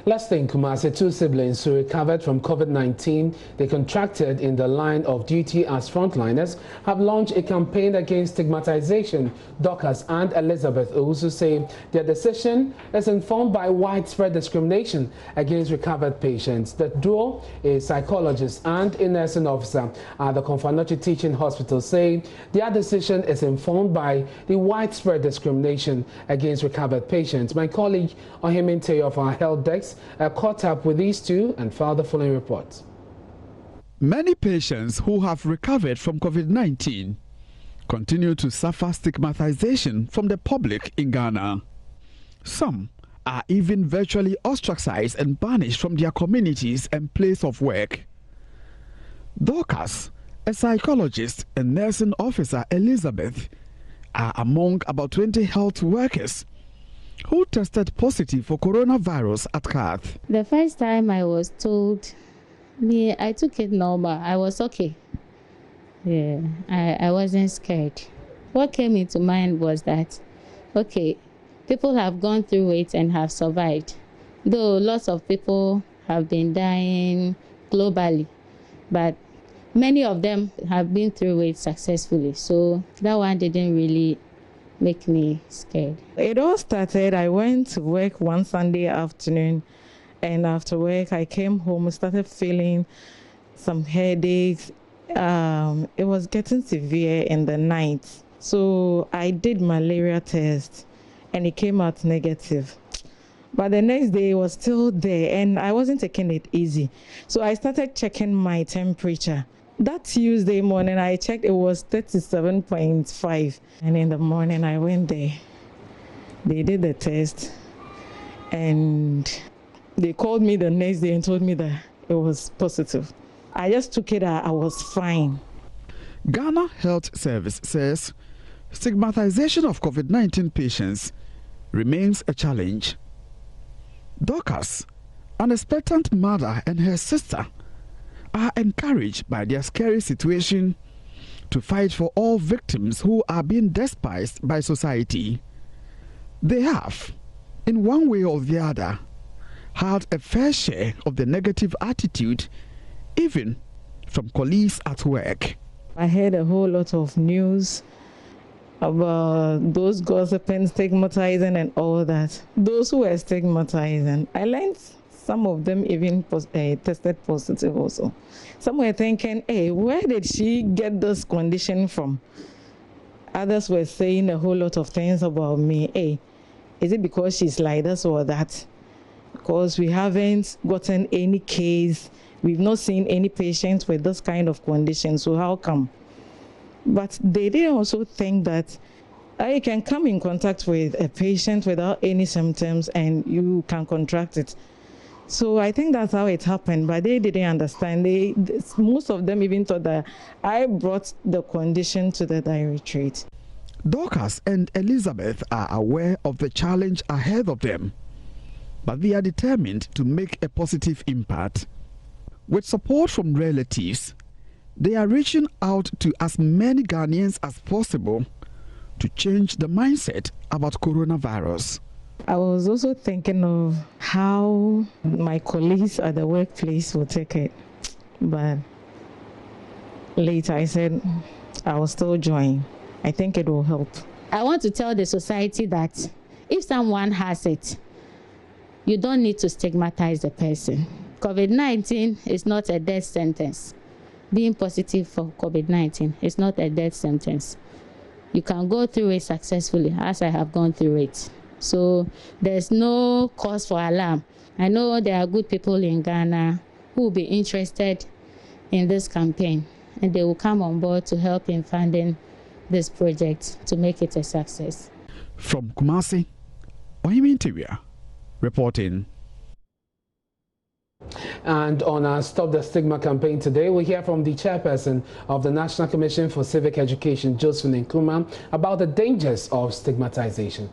Last thing, Kumasi, two siblings who recovered from COVID-19 they contracted in the line of duty as frontliners have launched a campaign against stigmatization. Dorcas and Elizabeth also say their decision is informed by widespread discrimination against recovered patients. The duo, a psychologist and a nursing officer at the Konfanochi Teaching Hospital, say their decision is informed by the widespread discrimination against recovered patients. My colleague Ohiminte of our health desk caught up with these two and filed the following report. Many patients who have recovered from COVID-19 continue to suffer stigmatization from the public in Ghana. Some are even virtually ostracized and banished from their communities and place of work. Dorcas, a psychologist and nursing officer, Elizabeth, are among about 20 health workers who tested positive for coronavirus at Kath. The first time I was told, I took it normal. I was okay. Yeah, I wasn't scared. What came into mind was that, okay, people have gone through it and have survived. Though lots of people have been dying globally, but many of them have been through it successfully. So that one didn't really make me scared. It all started, I went to work one Sunday afternoon, and after work I came home, started feeling some headaches. It was getting severe in the night. So I did malaria test and it came out negative. But the next day it was still there and I wasn't taking it easy. So I started checking my temperature. That Tuesday morning, I checked, it was 37.5. And in the morning, I went there. They did the test. And they called me the next day and told me that it was positive. I just took it out. I was fine. Ghana Health Service says stigmatization of COVID-19 patients remains a challenge. Dorcas, an expectant mother, and her sister are encouraged by their scary situation to fight for all victims who are being despised by society. They have, in one way or the other, had a fair share of the negative attitude, even from colleagues at work. I heard a whole lot of news about those gossiping, stigmatizing and all that. Those who were stigmatizing, I learned some of them even tested positive also. Some were thinking, hey, where did she get this condition from? Others were saying a whole lot of things about me. Hey, is it because she's like this or that? Because we haven't gotten any case. We've not seen any patients with this kind of condition, so how come? But they did also think that you can come in contact with a patient without any symptoms and you can contract it. So I think that's how it happened, but they didn't understand. Most of them even thought that I brought the condition to the directorate. Dorcas and Elizabeth are aware of the challenge ahead of them, but they are determined to make a positive impact. With support from relatives, they are reaching out to as many Ghanaians as possible to change the mindset about coronavirus. I was also thinking of how my colleagues at the workplace will take it. But later I said I will still join. I think it will help. I want to tell the society that if someone has it, you don't need to stigmatize the person. COVID-19 is not a death sentence. Being positive for COVID-19 is not a death sentence. You can go through it successfully, as I have gone through it. So there's no cause for alarm. I know there are good people in Ghana who will be interested in this campaign, and they will come on board to help in funding this project to make it a success. From Kumasi, Ohiminte reporting. And on our Stop the Stigma campaign today, we hear from the chairperson of the National Commission for Civic Education, Josephine Nkrumah, about the dangers of stigmatization.